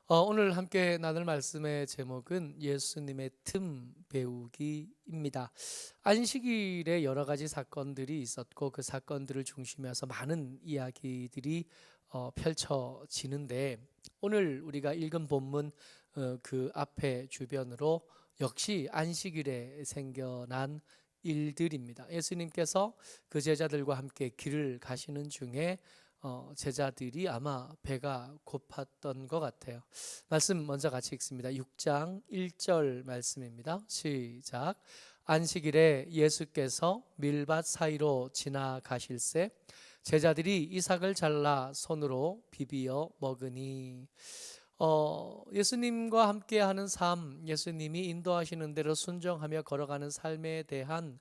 오늘 함께 나눌 말씀의 제목은 예수님의 틈 배우기입니다. 안식일에 여러 가지 사건들이 있었고 그 사건들을 중심으로 해서 많은 이야기들이 펼쳐지는데 오늘 우리가 읽은 본문 그 앞에 주변으로 역시 안식일에 생겨난 일들입니다. 예수님께서 그 제자들과 함께 길을 가시는 중에 제자들이 아마 배가 고팠던 것 같아요. 말씀 먼저 같이 읽습니다. 6장 1절 말씀입니다. 시작. 안식일에 예수께서 밀밭 사이로 지나가실새 제자들이 이삭을 잘라 손으로 비비어 먹으니. 예수님과 함께하는 삶, 예수님이 인도하시는 대로 순종하며 걸어가는 삶에 대한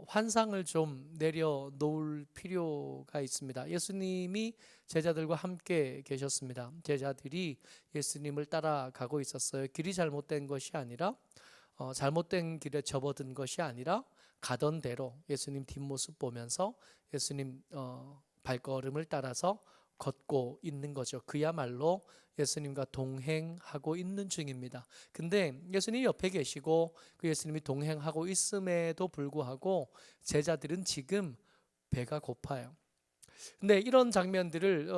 환상을 좀 내려놓을 필요가 있습니다. 예수님이 제자들과 함께 계셨습니다. 제자들이 예수님을 따라가고 있었어요. 길이 잘못된 것이 아니라 잘못된 길에 접어든 것이 아니라 가던 대로 예수님 뒷모습 보면서 예수님 발걸음을 따라서 걷고 있는 거죠. 그야말로 예수님과 동행하고 있는 중입니다. 근데 예수님이 옆에 계시고 그 예수님이 동행하고 있음에도 불구하고 제자들은 지금 배가 고파요. 근데 이런 장면들을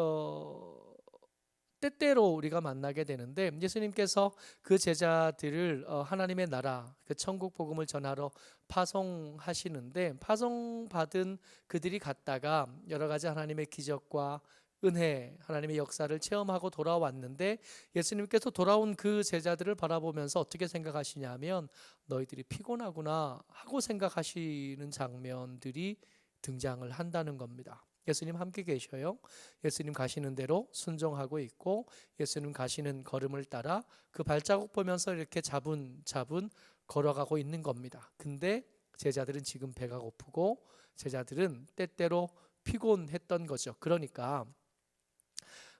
때때로 우리가 만나게 되는데 예수님께서 그 제자들을 하나님의 나라, 그 천국 복음을 전하러 파송하시는데 파송받은 그들이 갔다가 여러 가지 하나님의 기적과 은혜, 하나님의 역사를 체험하고 돌아왔는데 예수님께서 돌아온 그 제자들을 바라보면서 어떻게 생각하시냐면 너희들이 피곤하구나 하고 생각하시는 장면들이 등장을 한다는 겁니다. 예수님 함께 계셔요. 예수님 가시는 대로 순종하고 있고 예수님 가시는 걸음을 따라 그 발자국 보면서 이렇게 자분자분 걸어가고 있는 겁니다. 근데 제자들은 지금 배가 고프고 제자들은 때때로 피곤했던 거죠. 그러니까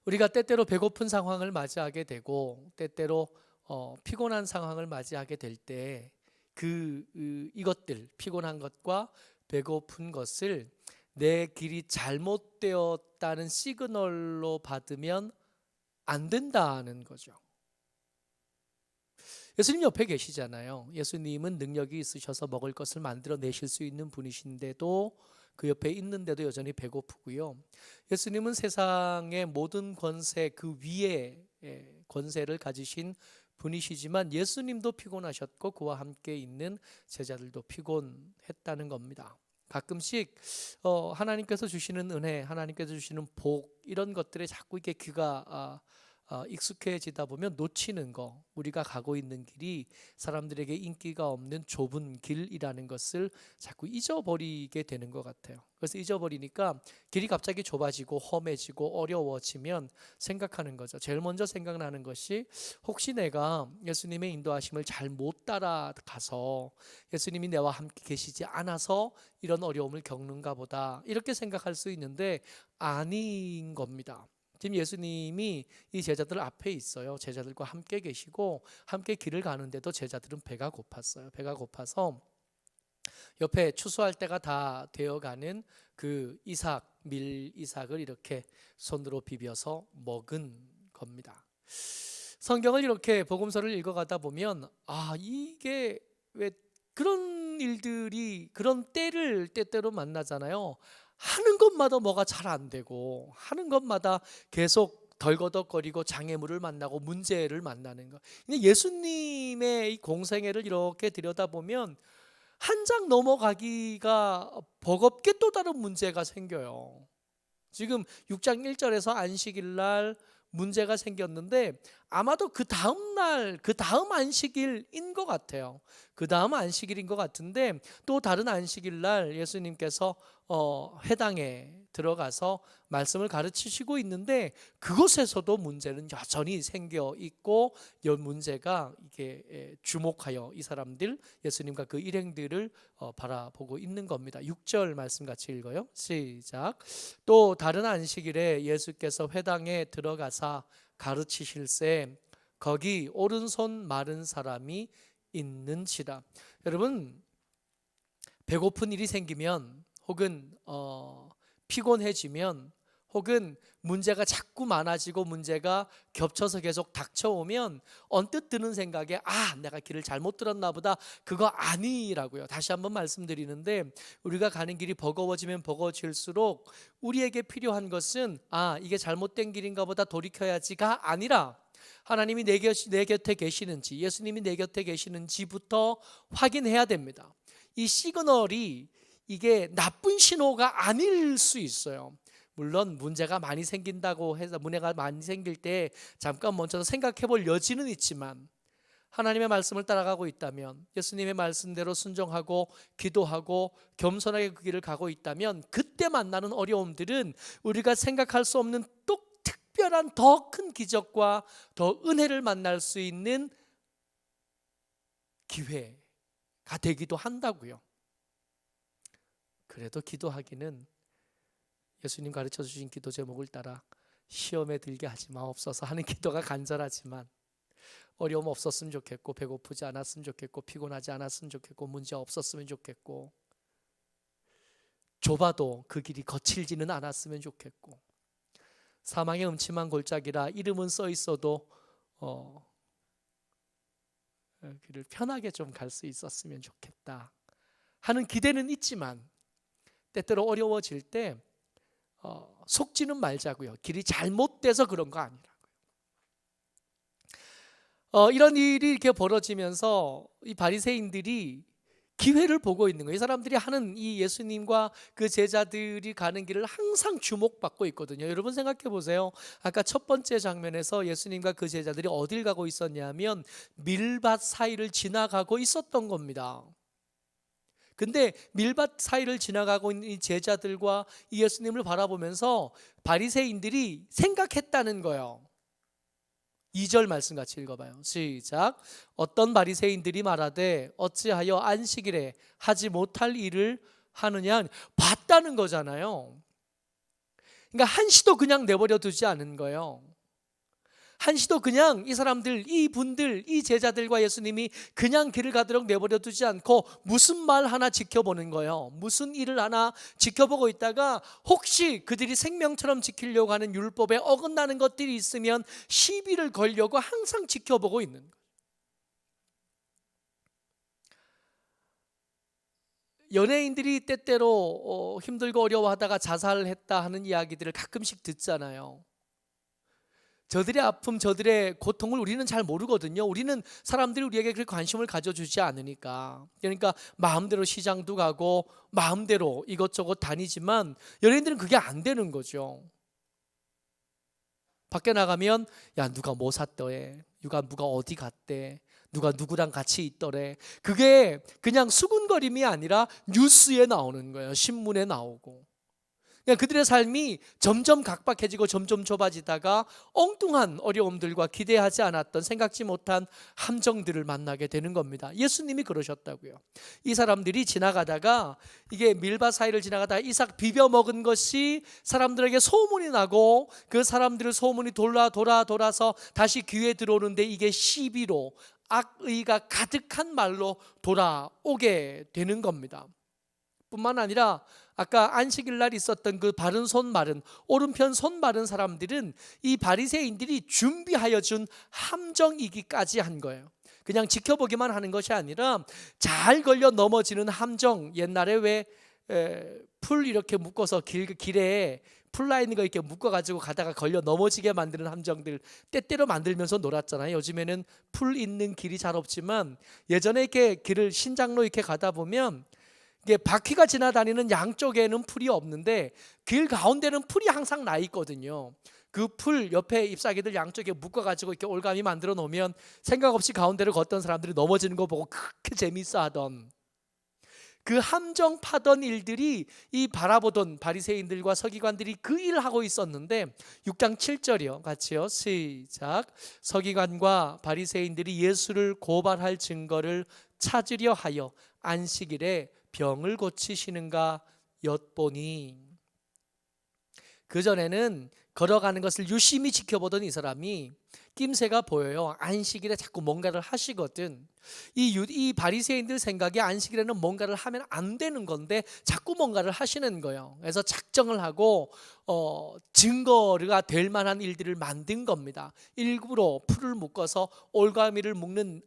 우리가 때때로 배고픈 상황을 맞이하게 되고 때때로 피곤한 상황을 맞이하게 될 때 이것들 피곤한 것과 배고픈 것을 내 길이 잘못되었다는 시그널로 받으면 안 된다는 거죠. 예수님 옆에 계시잖아요. 예수님은 능력이 있으셔서 먹을 것을 만들어 내실 수 있는 분이신데도 그 옆에 있는데도 여전히 배고프고요. 예수님은 세상의 모든 권세 그 위에 권세를 가지신 분이시지만 예수님도 피곤하셨고 그와 함께 있는 제자들도 피곤했다는 겁니다. 가끔씩 하나님께서 주시는 은혜, 하나님께서 주시는 복 이런 것들에 자꾸 이렇게 귀가 익숙해지다 보면 놓치는 거, 우리가 가고 있는 길이 사람들에게 인기가 없는 좁은 길이라는 것을 자꾸 잊어버리게 되는 것 같아요. 그래서 잊어버리니까 길이 갑자기 좁아지고 험해지고 어려워지면 생각하는 거죠. 제일 먼저 생각나는 것이 혹시 내가 예수님의 인도하심을 잘 못 따라가서 예수님이 내와 함께 계시지 않아서 이런 어려움을 겪는가 보다 이렇게 생각할 수 있는데 아닌 겁니다. 지금 예수님이 이 제자들 앞에 있어요. 제자들과 함께 계시고 함께 길을 가는데도 제자들은 배가 고팠어요. 배가 고파서 옆에 추수할 때가 다 되어가는 그 밀이삭을 이렇게 손으로 비벼서 먹은 겁니다. 성경을 이렇게 복음서를 읽어가다 보면 이게 왜 그런 일들이 그런 때를 때때로 만나잖아요. 하는 것마다 뭐가 잘 안 되고 하는 것마다 계속 덜거덕거리고 장애물을 만나고 문제를 만나는 거. 근데 예수님의 이 공생애를 이렇게 들여다보면 한 장 넘어가기가 버겁게 또 다른 문제가 생겨요. 지금 6장 1절에서 안식일 날 문제가 생겼는데 아마도 그 다음 날, 그 다음 안식일인 것 같아요. 그 다음 안식일인 것 같은데 또 다른 안식일 날 예수님께서 회당에 들어가서 말씀을 가르치시고 있는데 그곳에서도 문제는 여전히 생겨 있고 이 문제가 이게 주목하여 이 사람들 예수님과 그 일행들을 바라보고 있는 겁니다. 6절 말씀 같이 읽어요. 시작. 또 다른 안식일에 예수께서 회당에 들어가사 가르치실새 거기 오른손 마른 사람이 있는지라. 여러분 배고픈 일이 생기면 혹은 피곤해지면 혹은 문제가 자꾸 많아지고 문제가 겹쳐서 계속 닥쳐오면 언뜻 드는 생각에 내가 길을 잘못 들었나 보다, 그거 아니라고요. 다시 한번 말씀드리는데, 우리가 가는 길이 버거워지면 버거워질수록 우리에게 필요한 것은 이게 잘못된 길인가 보다 돌이켜야지가 아니라, 하나님이 내 곁에 계시는지, 예수님이 내 곁에 계시는지부터 확인해야 됩니다. 이 시그널이 이게 나쁜 신호가 아닐 수 있어요. 물론 문제가 많이 생긴다고 해서, 문제가 많이 생길 때 잠깐 멈춰서 생각해 볼 여지는 있지만, 하나님의 말씀을 따라가고 있다면, 예수님의 말씀대로 순종하고 기도하고 겸손하게 그 길을 가고 있다면, 그때 만나는 어려움들은 우리가 생각할 수 없는 또 특별한 더 큰 기적과 더 은혜를 만날 수 있는 기회가 되기도 한다고요. 그래도 기도하기는 예수님 가르쳐 주신 기도 제목을 따라 시험에 들게 하지 마옵소서 하는 기도가 간절하지만, 어려움 없었으면 좋겠고, 배고프지 않았으면 좋겠고, 피곤하지 않았으면 좋겠고, 문제 없었으면 좋겠고, 좁아도 그 길이 거칠지는 않았으면 좋겠고, 사망의 음침한 골짜기라 이름은 써 있어도 길을 편하게 좀 갈 수 있었으면 좋겠다 하는 기대는 있지만, 때때로 어려워질 때 속지는 말자고요. 길이 잘못돼서 그런 거 아니라고요. 이런 일이 이렇게 벌어지면서 이 바리새인들이 기회를 보고 있는 거예요. 이 사람들이 하는, 이 예수님과 그 제자들이 가는 길을 항상 주목받고 있거든요. 여러분 생각해 보세요. 아까 첫 번째 장면에서 예수님과 그 제자들이 어딜 가고 있었냐면 밀밭 사이를 지나가고 있었던 겁니다. 근데 밀밭 사이를 지나가고 있는 이 제자들과 이 예수님을 바라보면서 바리새인들이 생각했다는 거예요. 2절 말씀 같이 읽어봐요. 시작. 어떤 바리새인들이 말하되 어찌하여 안식일에 하지 못할 일을 하느냐. 봤다는 거잖아요. 그러니까 한시도 그냥 내버려 두지 않은 거예요. 한시도 그냥 이 사람들, 이분들, 이 제자들과 예수님이 그냥 길을 가도록 내버려 두지 않고 무슨 말 하나 지켜보는 거예요. 무슨 일을 하나 지켜보고 있다가 혹시 그들이 생명처럼 지키려고 하는 율법에 어긋나는 것들이 있으면 시비를 걸려고 항상 지켜보고 있는 거예요. 연예인들이 때때로 힘들고 어려워하다가 자살했다 하는 이야기들을 가끔씩 듣잖아요. 저들의 아픔, 저들의 고통을 우리는 잘 모르거든요. 우리는 사람들이 우리에게 그렇게 관심을 가져주지 않으니까. 그러니까 마음대로 시장도 가고 마음대로 이것저것 다니지만, 연예인들은 그게 안 되는 거죠. 밖에 나가면 누가 뭐 샀더래, 누가 어디 갔대, 누가 누구랑 같이 있더래. 그게 그냥 수군거림이 아니라 뉴스에 나오는 거예요. 신문에 나오고. 그들의 삶이 점점 각박해지고 점점 좁아지다가 엉뚱한 어려움들과 기대하지 않았던, 생각지 못한 함정들을 만나게 되는 겁니다. 예수님이 그러셨다고요. 이 사람들이 지나가다가, 이게 밀밭 사이를 지나가다가 이삭 비벼 먹은 것이 사람들에게 소문이 나고, 그 사람들의 소문이 돌아서 다시 귀에 들어오는데, 이게 시비로, 악의가 가득한 말로 돌아오게 되는 겁니다. 뿐만 아니라 아까 안식일 날 있었던 그 바른 손 마른, 오른편 손 마른 사람들은 이 바리새인들이 준비하여 준 함정이기까지 한 거예요. 그냥 지켜보기만 하는 것이 아니라 잘 걸려 넘어지는 함정. 옛날에 왜 풀 이렇게 묶어서 길에 풀라인거 이렇게 묶어가지고 가다가 걸려 넘어지게 만드는 함정들 때때로 만들면서 놀았잖아요. 요즘에는 풀 있는 길이 잘 없지만, 예전에 이렇게 길을 신장로 이렇게 가다 보면 바퀴가 지나다니는 양쪽에는 풀이 없는데 길 가운데는 풀이 항상 나 있거든요. 그 풀 옆에 잎사귀들 양쪽에 묶어가지고 이렇게 올가미 만들어 놓으면 생각 없이 가운데를 걷던 사람들이 넘어지는 거 보고 그렇게 재밌어 하던, 그 함정 파던 일들이 이 바라보던 바리새인들과 서기관들이 그 일을 하고 있었는데, 6장 7절이요. 같이요. 시작. 서기관과 바리새인들이 예수를 고발할 증거를 찾으려 하여 안식일에 병을 고치시는가 엿보니. 그전에는 걸어가는 것을 유심히 지켜보던 이 사람이 낌새가 보여요. 안식일에 자꾸 뭔가를 하시거든. 이 바리새인들 생각에 안식일에는 뭔가를 하면 안 되는 건데 자꾸 뭔가를 하시는 거예요. 그래서 작정을 하고 증거가 될 만한 일들을 만든 겁니다. 일부러 풀을 묶어서 올가미를 묶는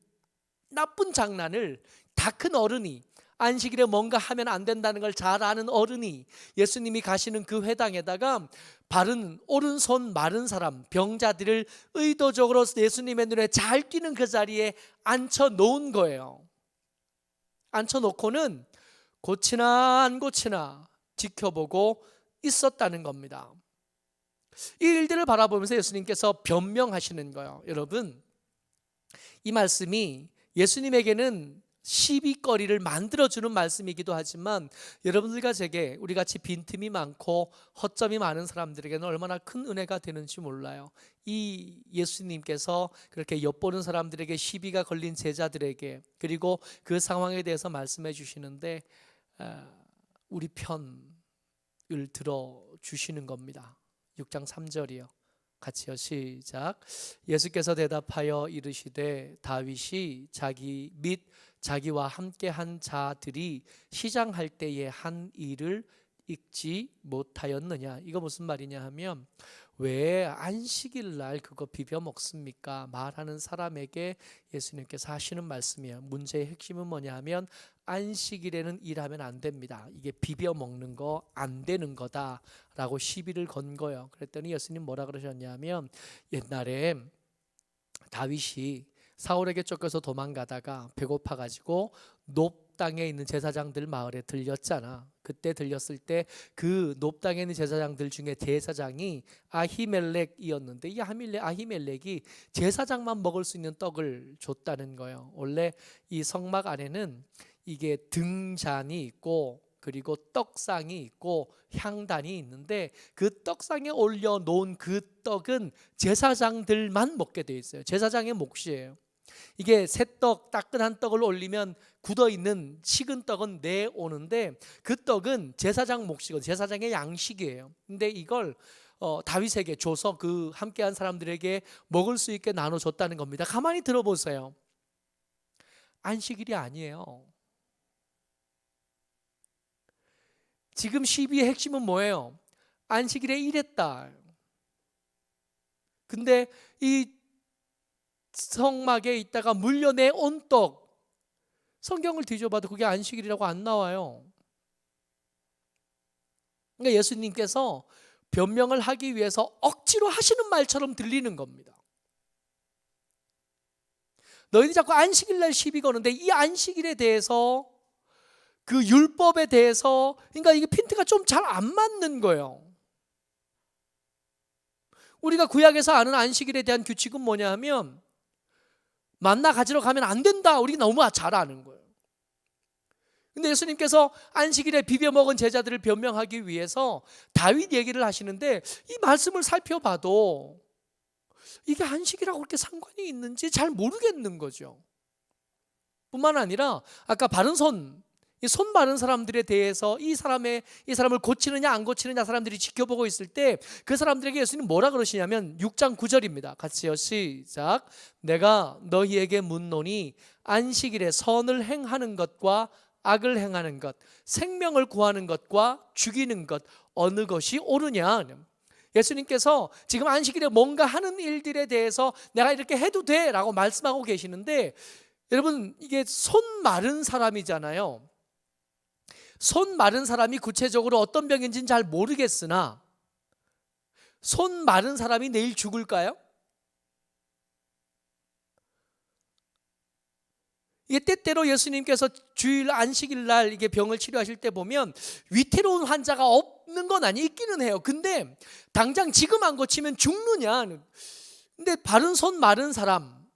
나쁜 장난을 다 큰 어른이, 안식일에 뭔가 하면 안 된다는 걸 잘 아는 어른이 예수님이 가시는 그 회당에다가 바른 오른손 마른 사람, 병자들을 의도적으로 예수님의 눈에 잘 띄는 그 자리에 앉혀 놓은 거예요. 앉혀 놓고는 고치나 안 고치나 지켜보고 있었다는 겁니다. 이 일들을 바라보면서 예수님께서 변명하시는 거예요. 여러분, 이 말씀이 예수님에게는 시비거리를 만들어주는 말씀이기도 하지만 여러분들과 제게, 우리 같이 빈틈이 많고 허점이 많은 사람들에게는 얼마나 큰 은혜가 되는지 몰라요. 이 예수님께서 그렇게 엿보는 사람들에게, 시비가 걸린 제자들에게, 그리고 그 상황에 대해서 말씀해 주시는데 우리 편을 들어주시는 겁니다. 6장 3절이요. 같이요, 시작. 예수께서 대답하여 이르시되 다윗이 자기 및 자기와 함께 한 자들이 시장할 때에 한 일을 읽지 못하였느냐. 이거 무슨 말이냐 하면, 왜 안식일 날 그거 비벼 먹습니까? 말하는 사람에게 예수님께서 하시는 말씀이에요. 문제의 핵심은 뭐냐 하면, 안식일에는 일하면 안 됩니다. 이게 비벼 먹는 거 안 되는 거다라고 시비를 건 거예요. 그랬더니 예수님 뭐라 그러셨냐면, 옛날에 다윗이 사울에게 쫓겨서 도망가다가 배고파가지고 높 땅에 있는 제사장들 마을에 들렸잖아. 그때 들렸을 때 그 높 땅에 있는 제사장들 중에 제사장이 아히멜렉이었는데, 이 아히멜렉이 제사장만 먹을 수 있는 떡을 줬다는 거예요. 원래 이 성막 안에는 이게 등잔이 있고, 그리고 떡상이 있고 향단이 있는데, 그 떡상에 올려놓은 그 떡은 제사장들만 먹게 돼 있어요. 제사장의 몫이에요. 이게 새떡, 따끈한 떡을 올리면 굳어있는 식은 떡은 내오는데, 그 떡은 제사장 몫이거든요. 제사장의 양식이에요. 근데 이걸 다윗에게 줘서 그 함께한 사람들에게 먹을 수 있게 나눠줬다는 겁니다. 가만히 들어보세요. 안식일이 아니에요. 지금 시비의 핵심은 뭐예요? 안식일에 일했다. 근데 이 성막에 있다가 물려내온 떡, 성경을 뒤져봐도 그게 안식일이라고 안 나와요. 그러니까 예수님께서 변명을 하기 위해서 억지로 하시는 말처럼 들리는 겁니다. 너희들이 자꾸 안식일 날 시비 거는데, 이 안식일에 대해서, 그 율법에 대해서, 그러니까 이게 핀트가 좀 잘 안 맞는 거예요. 우리가 구약에서 아는 안식일에 대한 규칙은 뭐냐 하면, 만나 가지러 가면 안 된다. 우리가 너무 잘 아는 거예요. 근데 예수님께서 안식일에 비벼 먹은 제자들을 변명하기 위해서 다윗 얘기를 하시는데, 이 말씀을 살펴봐도 이게 안식일하고 그렇게 상관이 있는지 잘 모르겠는 거죠. 뿐만 아니라 아까 바른 손, 이 손 마른 사람들에 대해서 이 사람을 고치느냐 안 고치느냐 사람들이 지켜보고 있을 때, 그 사람들에게 예수님 뭐라 그러시냐면 6장 9절입니다. 같이요, 시작. 내가 너희에게 묻노니 안식일에 선을 행하는 것과 악을 행하는 것, 생명을 구하는 것과 죽이는 것, 어느 것이 옳으냐. 예수님께서 지금 안식일에 뭔가 하는 일들에 대해서 내가 이렇게 해도 돼 라고 말씀하고 계시는데, 여러분, 이게 손 마른 사람이잖아요. 손 마른 사람이 구체적으로 어떤 병인지는 잘 모르겠으나, 손 마른 사람이 내일 죽을까요? 이게 때때로 예수님께서 주일 안식일 날 이게 병을 치료하실 때 보면 위태로운 환자가 없는 건 아니, 있기는 해요. 근데 당장 지금 안 고치면 죽느냐. 근데 바른 손 마른 사람,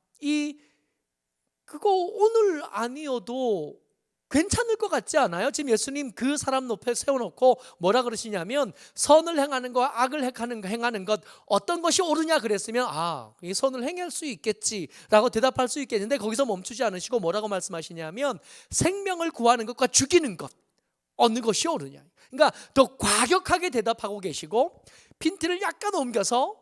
그거 오늘 아니어도 괜찮을 것 같지 않아요? 지금 예수님 그 사람 높에 세워놓고 뭐라 그러시냐면, 선을 행하는 것과 악을 행하는 것, 어떤 것이 옳으냐 그랬으면, 이 선을 행할 수 있겠지라고 대답할 수 있겠는데, 거기서 멈추지 않으시고 뭐라고 말씀하시냐면, 생명을 구하는 것과 죽이는 것, 어느 것이 옳으냐. 그러니까 더 과격하게 대답하고 계시고 핀트를 약간 옮겨서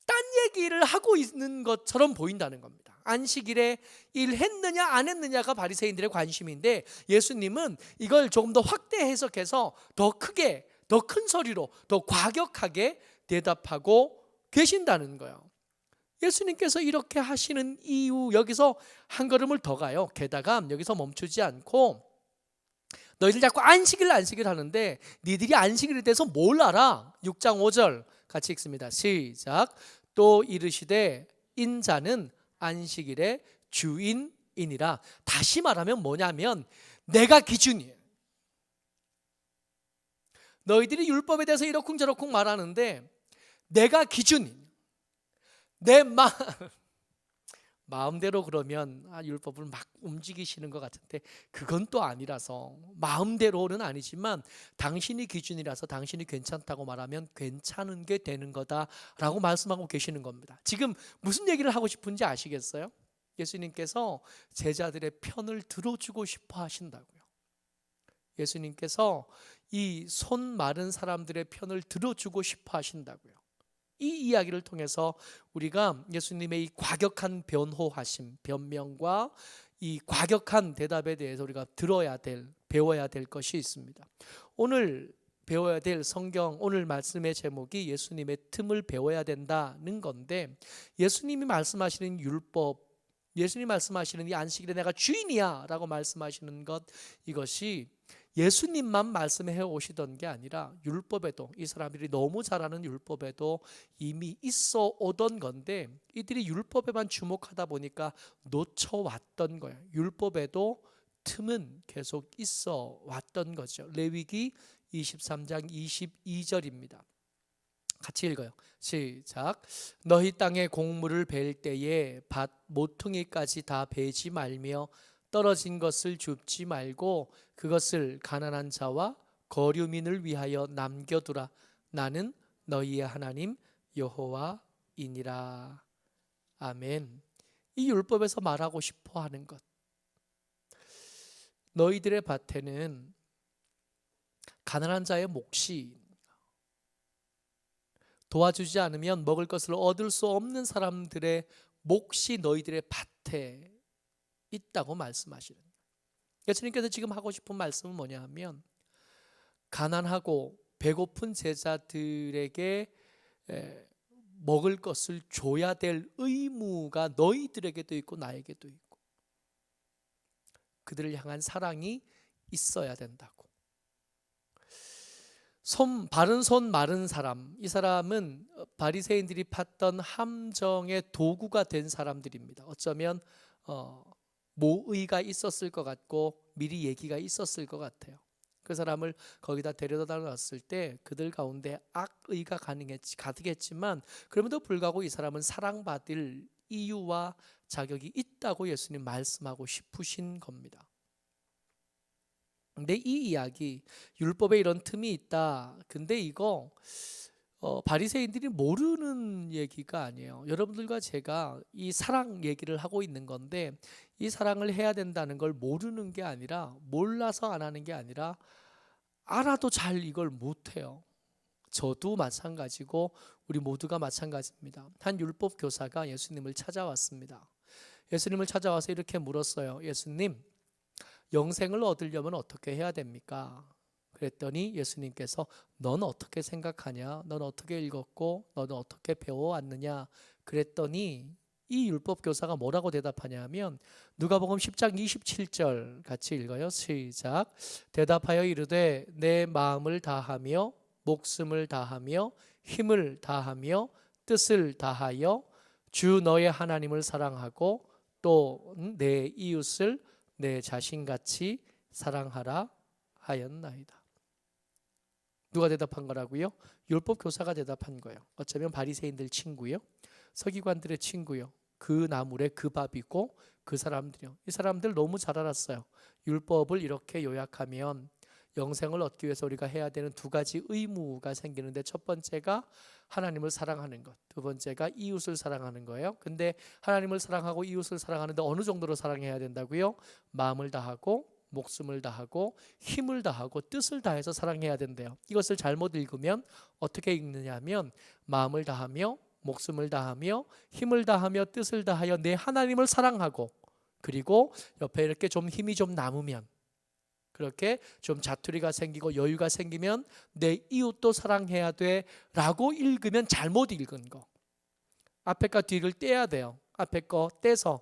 딴 얘기를 하고 있는 것처럼 보인다는 겁니다. 안식일에 일했느냐 안 했느냐가 바리새인들의 관심인데 예수님은 이걸 조금 더 확대 해석해서 더 크게, 더 큰 소리로, 더 과격하게 대답하고 계신다는 거예요. 예수님께서 이렇게 하시는 이유, 여기서 한 걸음을 더 가요. 게다가 여기서 멈추지 않고 너희들 자꾸 안식일 하는데 니들이 안식일에 대해서 뭘 알아? 6장 5절 같이 읽습니다. 시작. 또 이르시되 인자는 안식일의 주인이니라. 다시 말하면 뭐냐면 내가 기준이에요. 너희들이 율법에 대해서 이러쿵저러쿵 말하는데 내가 기준이에요. 내 마음대로 그러면 율법을 막 움직이시는 것 같은데 그건 또 아니라서, 마음대로는 아니지만 당신이 기준이라서 당신이 괜찮다고 말하면 괜찮은 게 되는 거다라고 말씀하고 계시는 겁니다. 지금 무슨 얘기를 하고 싶은지 아시겠어요? 예수님께서 제자들의 편을 들어주고 싶어 하신다고요. 예수님께서 이 손 마른 사람들의 편을 들어주고 싶어 하신다고요. 이 이야기를 통해서 우리가 예수님의 이 과격한 변호하심, 변명과 이 과격한 대답에 대해서 우리가 배워야 될 것이 있습니다. 오늘 배워야 될 성경, 오늘 말씀의 제목이 예수님의 틈을 배워야 된다는 건데, 예수님이 말씀하시는 율법, 예수님이 말씀하시는 이 안식일에 내가 주인이야 라고 말씀하시는 것, 이것이 예수님만 말씀해 오시던 게 아니라 율법에도, 이 사람들이 너무 잘 아는 율법에도 이미 있어 오던 건데 이들이 율법에만 주목하다 보니까 놓쳐왔던 거예요. 율법에도 틈은 계속 있어 왔던 거죠. 레위기 23장 22절입니다. 같이 읽어요. 시작. 너희 땅에 곡물을 벨 때에 밭 모퉁이까지 다 베지 말며 떨어진 것을 줍지 말고 그것을 가난한 자와 거류민을 위하여 남겨두라. 나는 너희의 하나님 여호와이니라. 아멘. 이 율법에서 말하고 싶어 하는 것, 너희들의 밭에는 가난한 자의 몫이, 도와주지 않으면 먹을 것을 얻을 수 없는 사람들의 몫이 너희들의 밭에 있다고 말씀하시는 거예요. 예수님께서 지금 하고 싶은 말씀은 뭐냐 하면, 가난하고 배고픈 제자들에게 먹을 것을 줘야 될 의무가 너희들에게도 있고 나에게도 있고, 그들을 향한 사랑이 있어야 된다고. 바른 손 마른 사람, 이 사람은 바리새인들이 팠던 함정의 도구가 된 사람들입니다. 어쩌면 모의가 있었을 것 같고 미리 얘기가 있었을 것 같아요. 그 사람을 거기다 데려다 놨을 때 그들 가운데 악의가 가득했지만 그럼에도 불구하고 이 사람은 사랑받을 이유와 자격이 있다고 예수님 말씀하고 싶으신 겁니다. 근데 이 이야기, 율법에 이런 틈이 있다, 근데 이거 바리새인들이 모르는 얘기가 아니에요. 여러분들과 제가 이 사랑 얘기를 하고 있는 건데, 이 사랑을 해야 된다는 걸 모르는 게 아니라, 몰라서 안 하는 게 아니라 알아도 잘 이걸 못해요. 저도 마찬가지고 우리 모두가 마찬가지입니다. 한 율법 교사가 예수님을 찾아왔습니다. 예수님을 찾아와서 이렇게 물었어요. 예수님, 영생을 얻으려면 어떻게 해야 됩니까? 그랬더니 예수님께서 넌 어떻게 생각하냐? 넌 어떻게 읽었고 넌 어떻게 배워왔느냐? 그랬더니 이 율법 교사가 뭐라고 대답하냐면, 누가복음 10장 27절 같이 읽어요. 시작. 대답하여 이르되 내 마음을 다하며 목숨을 다하며 힘을 다하며 뜻을 다하여 주 너의 하나님을 사랑하고 또 내 이웃을 내 자신같이 사랑하라 하였나이다. 누가 대답한 거라고요? 율법 교사가 대답한 거예요. 어쩌면 바리새인들 친구요, 서기관들의 친구요, 그 나물에 그 밥이고 그 사람들이요. 이 사람들 너무 잘 알았어요. 율법을 이렇게 요약하면 영생을 얻기 위해서 우리가 해야 되는 두 가지 의무가 생기는데, 첫 번째가 하나님을 사랑하는 것, 두 번째가 이웃을 사랑하는 거예요. 근데 하나님을 사랑하고 이웃을 사랑하는데 어느 정도로 사랑해야 된다고요? 마음을 다하고 목숨을 다하고 힘을 다하고 뜻을 다해서 사랑해야 된대요. 이것을 잘못 읽으면 어떻게 읽느냐 하면 마음을 다하며 목숨을 다하며 힘을 다하며 뜻을 다하여 내 하나님을 사랑하고, 그리고 옆에 이렇게 좀 힘이 좀 남으면, 그렇게 좀 자투리가 생기고 여유가 생기면 내 이웃도 사랑해야 돼 라고 읽으면 잘못 읽은 거. 앞에 거 뒤를 떼야 돼요. 앞에 거 떼서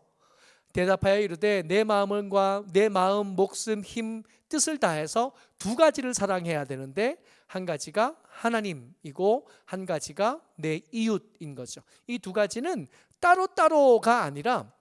대답하여 이르되 내 마음과 내 마음, 목숨, 힘, 뜻을 다해서 두 가지를 사랑해야 되는데, 한 가지가 하나님이고 한 가지가 내 이웃인 거죠. 이 두 가지는 따로따로가 아니라,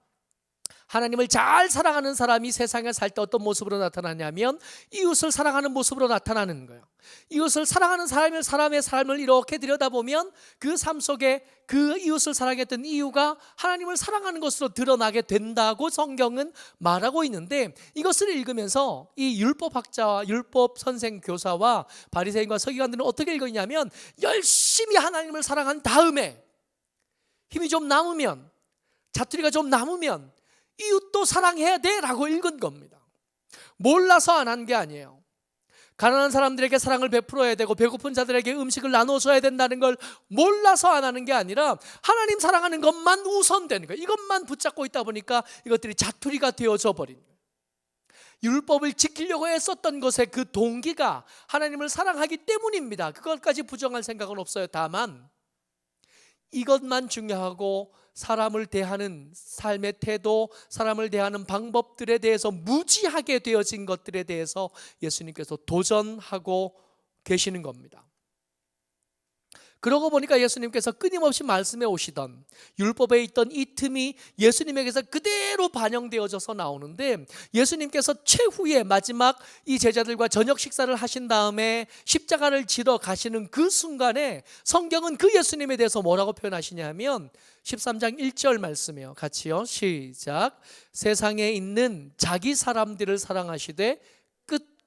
하나님을 잘 사랑하는 사람이 세상에 살 때 어떤 모습으로 나타나냐면 이웃을 사랑하는 모습으로 나타나는 거예요. 이웃을 사랑하는 사람의 삶을 이렇게 들여다보면 그 삶 속에 그 이웃을 사랑했던 이유가 하나님을 사랑하는 것으로 드러나게 된다고 성경은 말하고 있는데, 이것을 읽으면서 이 율법학자와 율법 선생 교사와 바리새인과 서기관들은 어떻게 읽었냐면, 열심히 하나님을 사랑한 다음에 힘이 좀 남으면, 자투리가 좀 남으면 이웃도 사랑해야 돼 라고 읽은 겁니다. 몰라서 안 한 게 아니에요. 가난한 사람들에게 사랑을 베풀어야 되고 배고픈 자들에게 음식을 나눠줘야 된다는 걸 몰라서 안 하는 게 아니라, 하나님 사랑하는 것만 우선되는 거예요. 이것만 붙잡고 있다 보니까 이것들이 자투리가 되어져 버린 거예요. 율법을 지키려고 애썼던 것의 그 동기가 하나님을 사랑하기 때문입니다. 그것까지 부정할 생각은 없어요. 다만 이것만 중요하고 사람을 대하는 삶의 태도, 사람을 대하는 방법들에 대해서 무지하게 되어진 것들에 대해서 예수님께서 도전하고 계시는 겁니다. 그러고 보니까 예수님께서 끊임없이 말씀해 오시던 율법에 있던 이 틈이 예수님에게서 그대로 반영되어져서 나오는데, 예수님께서 최후의 마지막 이 제자들과 저녁 식사를 하신 다음에 십자가를 지러 가시는 그 순간에 성경은 그 예수님에 대해서 뭐라고 표현하시냐면 13장 1절 말씀이에요. 같이요, 시작. 세상에 있는 자기 사람들을 사랑하시되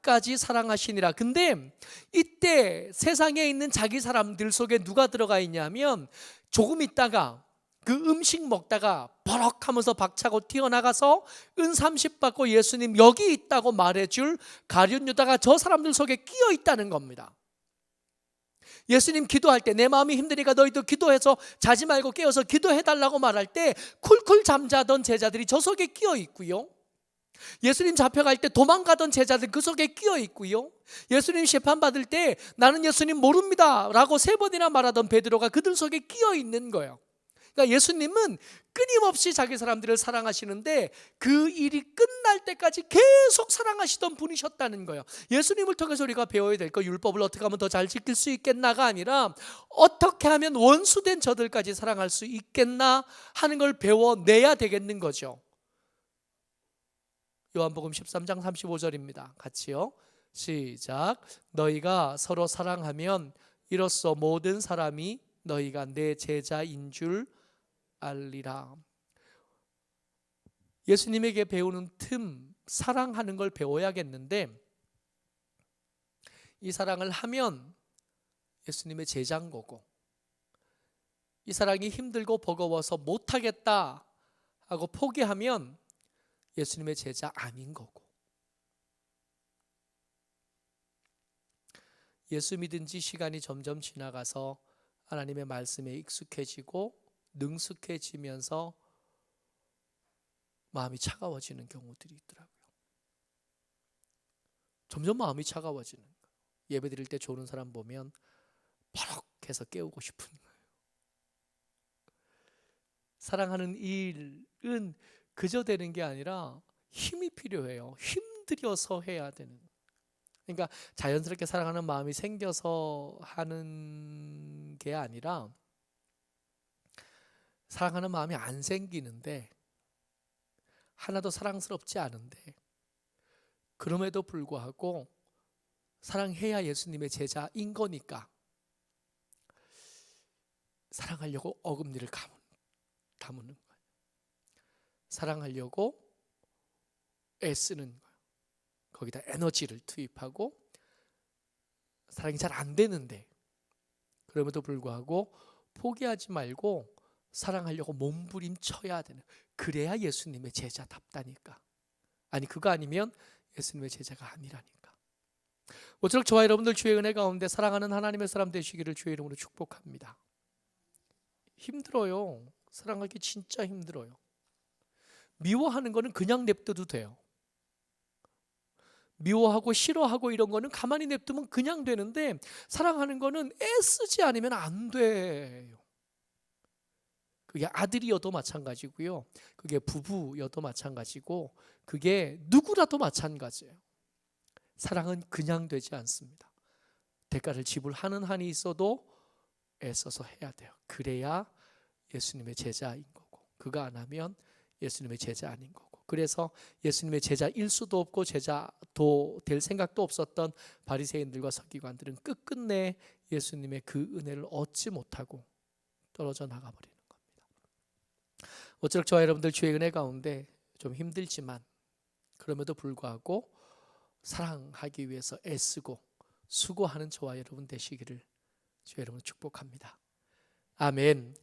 까지 사랑하시니라. 근데 이때 세상에 있는 자기 사람들 속에 누가 들어가 있냐면, 조금 있다가 그 음식 먹다가 버럭 하면서 박차고 튀어나가서 은 30 받고 예수님 여기 있다고 말해줄 가룟 유다가 저 사람들 속에 끼어 있다는 겁니다. 예수님 기도할 때 내 마음이 힘드니까 너희도 기도해서 자지 말고 깨어서 기도해달라고 말할 때 쿨쿨 잠자던 제자들이 저 속에 끼어 있고요, 예수님 잡혀갈 때 도망가던 제자들 그 속에 끼어 있고요, 예수님 심판받을 때 나는 예수님 모릅니다 라고 3번이나 말하던 베드로가 그들 속에 끼어 있는 거예요. 그러니까 예수님은 끊임없이 자기 사람들을 사랑하시는데 그 일이 끝날 때까지 계속 사랑하시던 분이셨다는 거예요. 예수님을 통해서 우리가 배워야 될 거, 율법을 어떻게 하면 더 잘 지킬 수 있겠나가 아니라 어떻게 하면 원수된 저들까지 사랑할 수 있겠나 하는 걸 배워내야 되겠는 거죠. 요한복음 13장 35절입니다. 같이요, 시작. 너희가 서로 사랑하면 이로써 모든 사람이 너희가 내 제자인 줄 알리라. 예수님에게 배우는 틈, 사랑하는 걸 배워야겠는데, 이 사랑을 하면 예수님의 제자인 거고, 이 사랑이 힘들고 버거워서 못하겠다 하고 포기하면 예수님의 제자 아닌 거고, 예수 믿은 지 시간이 점점 지나가서 하나님의 말씀에 익숙해지고 능숙해지면서 마음이 차가워지는 경우들이 있더라고요. 점점 마음이 차가워지는 거예요. 예배 드릴 때 조는 사람 보면 버럭해서 깨우고 싶은 거예요. 사랑하는 일은 그저 되는 게 아니라 힘이 필요해요. 힘들여서 해야 되는. 그러니까 자연스럽게 사랑하는 마음이 생겨서 하는 게 아니라, 사랑하는 마음이 안 생기는데, 하나도 사랑스럽지 않은데, 그럼에도 불구하고 사랑해야 예수님의 제자인 거니까 사랑하려고 어금니를 다무는 거예요. 사랑하려고 애쓰는 거예요. 거기다 에너지를 투입하고, 사랑이 잘 안 되는데 그럼에도 불구하고 포기하지 말고 사랑하려고 몸부림쳐야 되는, 그래야 예수님의 제자답다니까. 아니 그거 아니면 예수님의 제자가 아니라니까. 모쪼록 저와 여러분들 주의 은혜 가운데 사랑하는 하나님의 사람 되시기를 주의 이름으로 축복합니다. 힘들어요. 사랑하기 진짜 힘들어요. 미워하는 거는 그냥 냅둬도 돼요. 미워하고 싫어하고 이런 거는 가만히 냅두면 그냥 되는데, 사랑하는 거는 애쓰지 않으면 안 돼요. 그게 아들이어도 마찬가지고요, 그게 부부여도 마찬가지고, 그게 누구라도 마찬가지예요. 사랑은 그냥 되지 않습니다. 대가를 지불하는 한이 있어도 애써서 해야 돼요. 그래야 예수님의 제자인 거고, 그거 안 하면 예수님의 제자 아닌 거고. 그래서 예수님의 제자일 수도 없고 제자도 될 생각도 없었던 바리새인들과 서기관들은 끝끝내 예수님의 그 은혜를 얻지 못하고 떨어져 나가버리는 겁니다. 어쩌록 저와 여러분들 주의 은혜 가운데 좀 힘들지만 그럼에도 불구하고 사랑하기 위해서 애쓰고 수고하는 저와 여러분 되시기를 주의 이름으로 축복합니다. 아멘.